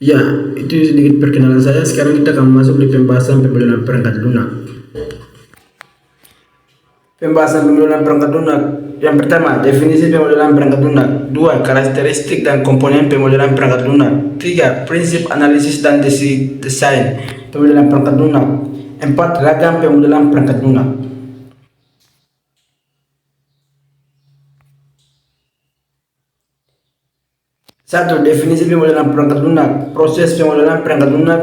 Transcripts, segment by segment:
Ya, itu sedikit perkenalan saya. Sekarang kita akan masuk di pembahasan pemodelan perangkat lunak. Pembahasan pemodelan perangkat lunak. Yang pertama, definisi pemodelan perangkat lunak. 2. Karakteristik dan komponen pemodelan perangkat lunak. 3. Prinsip analisis dan desain pemodelan perangkat lunak. 4. Ragam pemodelan perangkat lunak. Satu, definisi pemodelan perangkat lunak. Proses pemodelan perangkat lunak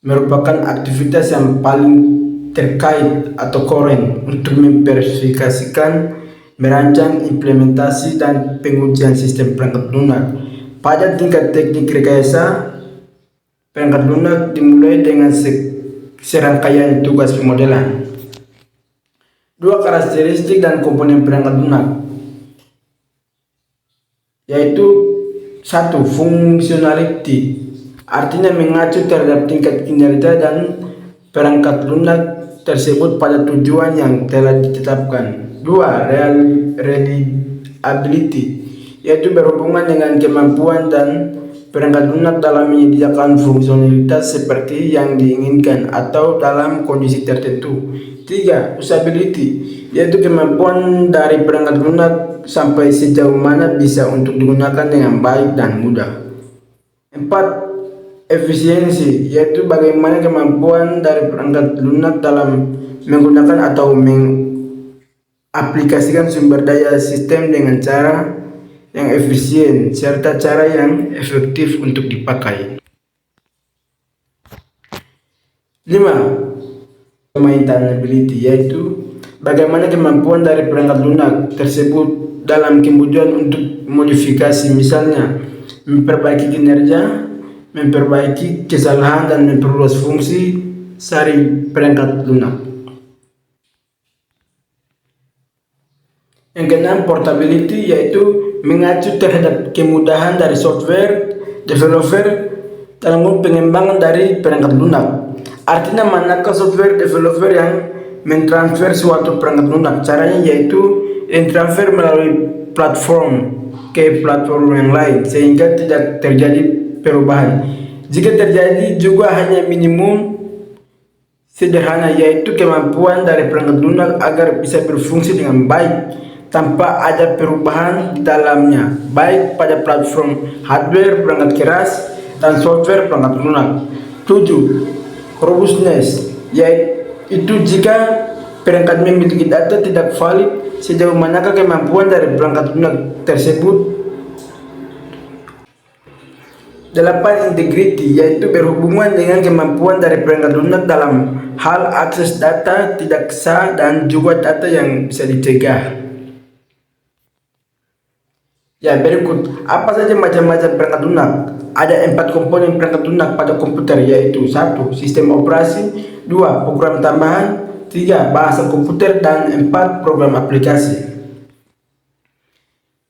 merupakan aktivitas yang paling terkait atau koren untuk memverifikasikan, merancang, implementasi, dan pengujian sistem perangkat lunak. Pada tingkat teknik rekayasa, perangkat lunak dimulai dengan serangkaian tugas pemodelan. 2. Karakteristik dan komponen perangkat lunak, yaitu 1. Functionality, artinya mengacu terhadap tingkat kinerja dan perangkat lunak tersebut pada tujuan yang telah ditetapkan. 2. Reliability, yaitu berhubungan dengan kemampuan dan perangkat lunak dalam menyediakan fungsionalitas seperti yang diinginkan atau dalam kondisi tertentu. 3. Usability, yaitu kemampuan dari perangkat lunak sampai sejauh mana bisa untuk digunakan dengan baik dan mudah. 4. Efisiensi, yaitu bagaimana kemampuan dari perangkat lunak dalam menggunakan atau mengaplikasikan sumber daya sistem dengan cara yang efisien serta cara yang efektif untuk dipakai. 5. Maintainability, yaitu bagaimana kemampuan dari perangkat lunak tersebut dalam kemudian untuk modifikasi, misalnya memperbaiki kinerja, memperbaiki kesalahan, dan memperluas fungsi sari perangkat lunak. Yang keenam, portability, yaitu mengacu terhadap kemudahan dari software developer dalam pengembangan dari perangkat lunak. Artinya manakah software developer yang mentransfer suatu perangkat lunak? Caranya yaitu mentransfer melalui platform ke platform yang lain sehingga tidak terjadi perubahan. Jika terjadi juga hanya minimum sederhana, yaitu kemampuan dari perangkat lunak agar bisa berfungsi dengan baik tanpa ada perubahan di dalamnya, baik pada platform hardware perangkat keras dan software perangkat lunak. 7. Robustness, yaitu jika perangkat memiliki data tidak valid, sejauh manakah kemampuan dari perangkat lunak tersebut. 8. Integrity, yaitu berhubungan dengan kemampuan dari perangkat lunak dalam hal akses data tidak sah dan juga data yang bisa dicegah. Ya, berikut apa saja macam-macam perangkat lunak. Ada 4 komponen perangkat lunak pada komputer, yaitu 1. Sistem operasi, 2. Program tambahan, 3. Bahasa komputer, dan 4. Program aplikasi.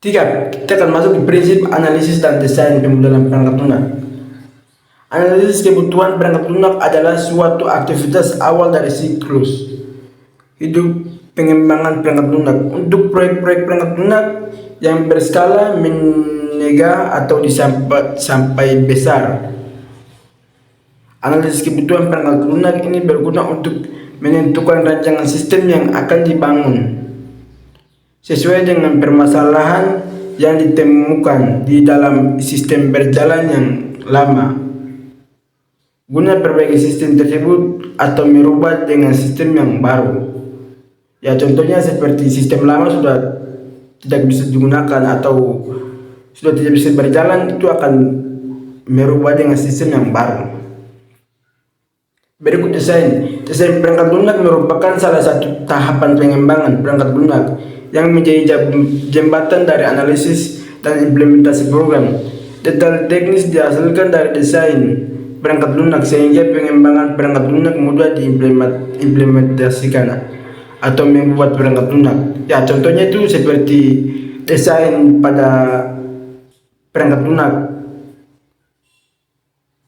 3. Kita akan masuk di prinsip analisis dan desain pemodelan perangkat lunak. Analisis kebutuhan perangkat lunak adalah suatu aktivitas awal dari siklus hidup pengembangan perangkat lunak. Untuk proyek-proyek perangkat lunak yang berskala menengah atau sampai besar, analisis kebutuhan perangkat lunak ini berguna untuk menentukan rancangan sistem yang akan dibangun sesuai dengan permasalahan yang ditemukan di dalam sistem berjalan yang lama, guna perbaiki sistem tersebut atau merubah dengan sistem yang baru. Ya, contohnya seperti sistem lama sudah tidak bisa digunakan atau sudah tidak bisa berjalan, itu akan merubah dengan sistem yang baru. Berikut desain. Desain perangkat lunak merupakan salah satu tahapan pengembangan perangkat lunak yang menjadi jembatan dari analisis dan implementasi program. Detail teknis dihasilkan dari desain perangkat lunak sehingga pengembangan perangkat lunak mudah diimplementasikan atau membuat perangkat lunak. Ya, contohnya itu seperti desain pada perangkat lunak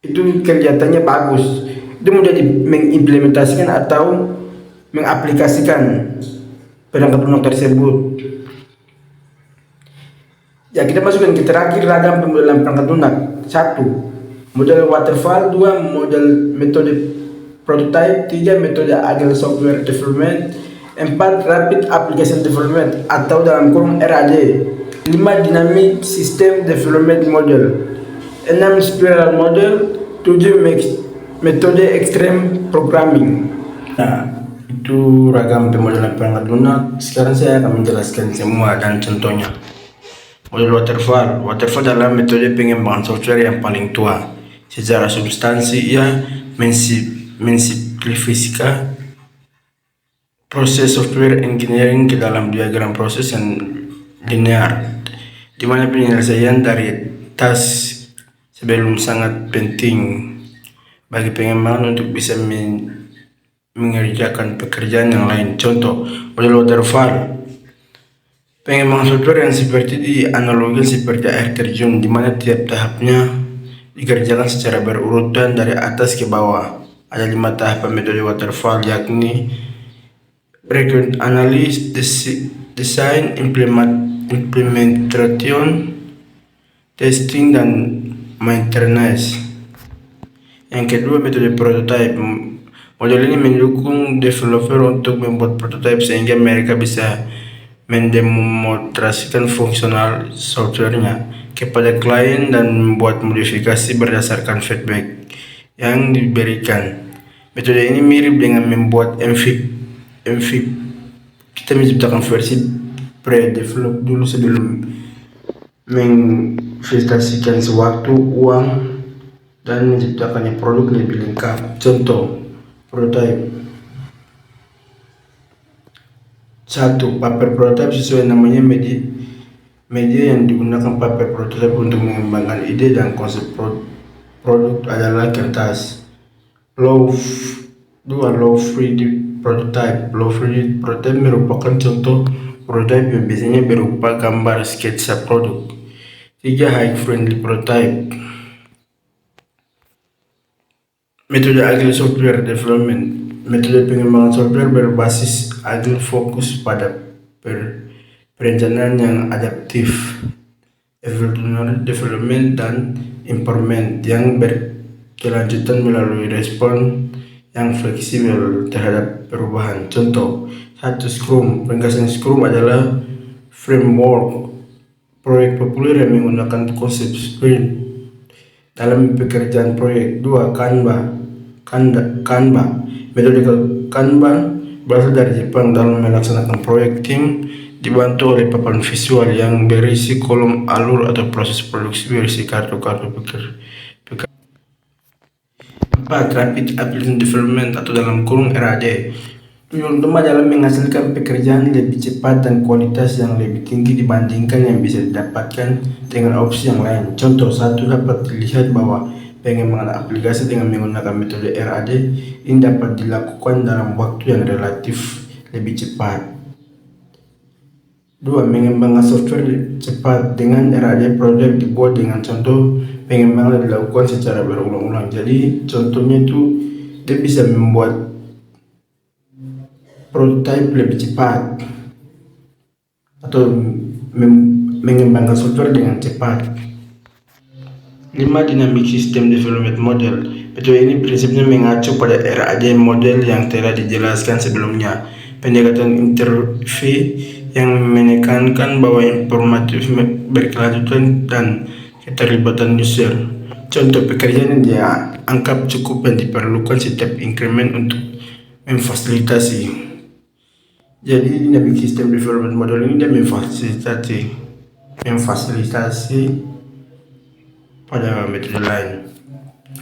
itu kelihatannya bagus, itu mudah mengimplementasikan atau mengaplikasikan perangkat lunak tersebut. Ya, kita masukkan ke terakhir ragam pemodelan perangkat lunak. 1. Model waterfall. 2. Model metode prototype. 3. Metode agile software development. 4. Rapid application development atau dalam kurung RAD. 5. Dynamic system development model. 6. Spiral model. 7. Metode extreme programming. Nah, itu ragam pemodelan perangkat lunak. Sekarang saya akan menjelaskan semua dan contohnya. Model waterfall. Waterfall adalah metode pengembangan software yang paling tua. Secara substansi, ia mensimplifikasi proses software engineering ke dalam diagram proses yang linear, di mana penyelesaian dari task sebelum sangat penting bagi pengembangan untuk bisa mengerjakan pekerjaan yang lain. Contoh model waterfall. Pengembangan software yang seperti dianalogikan seperti air terjun, di mana tiap tahapnya dikerjakan secara berurutan dari atas ke bawah. Ada 5 tahapan metode waterfall, yakni requirement analysis, design, implementation, testing, dan maintenance. Yang kedua, metode prototype. Model ini mendukung developer untuk membuat prototipe sehingga mereka bisa mendemonstrasikan fungsional softwarenya kepada klien dan membuat modifikasi berdasarkan feedback yang diberikan. Metode ini mirip dengan membuat MVP. Kita menciptakan versi pre-develop dulu sebelum menginvestasikan sewaktu, uang, dan menciptakannya produk lebih lengkap. Contoh prototype. 1. Paper prototype. Sesuai namanya, media yang digunakan paper prototype untuk mengembangkan ide dan konsep produk adalah kertas. Low 3D prototype. Low 3D prototype merupakan contoh prototype yang biasanya berupa gambar sketsa produk. 3. High friendly prototype. Metode agile software development. Metode pengembangan software berbasis agile fokus pada perencanaan yang adaptif, evolutionary development, dan improvement yang berkelanjutan melalui respon yang fleksibel terhadap perubahan. Contoh 1. Scrum. Ringkasan Scrum adalah framework proyek populer yang menggunakan konsep sprint dalam pekerjaan proyek. 2. Kanban. Metode Kanban berasal dari Jepang. Dalam melaksanakan proyek, tim dibantu oleh papan visual yang berisi kolom alur atau proses produksi berisi kartu-kartu pekerjaan. 4. Rapid Application Development atau dalam kurung RAD. Tujuan utama dalam menghasilkan pekerjaan lebih cepat dan kualitas yang lebih tinggi dibandingkan yang bisa didapatkan dengan opsi yang lain. Contoh 1. Dapat dilihat bahwa pengembangan aplikasi dengan menggunakan metode RAD ini dapat dilakukan dalam waktu yang relatif lebih cepat. 2. Mengembangkan software cepat. Dengan RAD, proyek dibuat dengan contoh pengembangan dilakukan secara berulang-ulang. Jadi contohnya itu dia bisa membuat prototype lebih cepat atau mengembangkan software dengan cepat. 5. Dynamic System Development Model. Metode ini prinsipnya mengacu pada RAD model yang telah dijelaskan sebelumnya. Pendekatan interface yang menekankan bahwa informatif berkelanjutan dan keterlibatan user. Contoh pekerjaan yang dianggap cukup dan diperlukan setiap increment untuk memfasilitasi. Jadi Dynamic System Development Model ini dia memfasilitasi pada metode lain.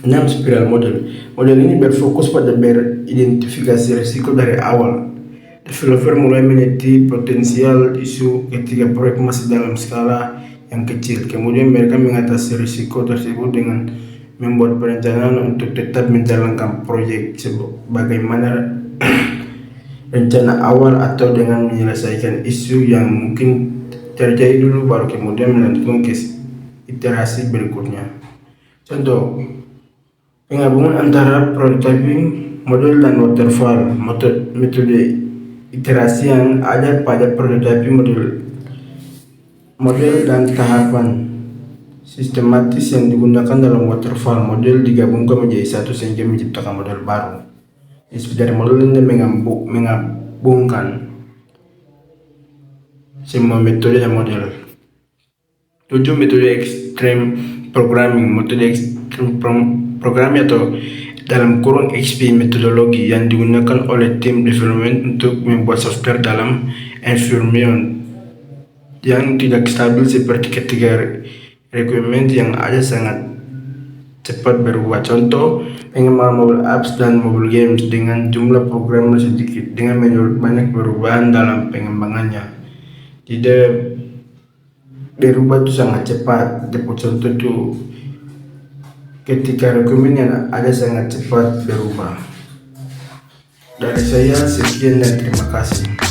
6. Spiral Model. Model ini berfokus pada beridentifikasi risiko dari awal. Developer mulai meneliti potensial isu ketika proyek masih dalam skala yang kecil. Kemudian mereka mengatasi risiko tersebut dengan membuat perencanaan untuk tetap menjalankan proyek sebagaimana rencana awal atau dengan menyelesaikan isu yang mungkin terjadi dulu baru kemudian melanjutkan ke iterasi berikutnya. Contoh penggabungan antara prototyping model dan waterfall. Metode iterasi yang ada pada prototyping model dan tahapan sistematis yang digunakan dalam waterfall model digabungkan menjadi satu sehingga menciptakan model baru. Dari model ini menggabungkan semua metode dan model. 7. Metode extreme programming. Metode extreme programming atau dalam kurung XP metodologi yang digunakan oleh tim development untuk membuat software dalam environment yang tidak stabil seperti ketiga requirement yang ada sangat cepat berubah. Contoh, pengembangan mobile apps dan mobile games dengan jumlah program sedikit dengan banyak perubahan dalam pengembangannya. Tidak berubah itu sangat cepat. Contoh itu ketika requirement yang ada sangat cepat berubah. Dari saya sekian dan terima kasih.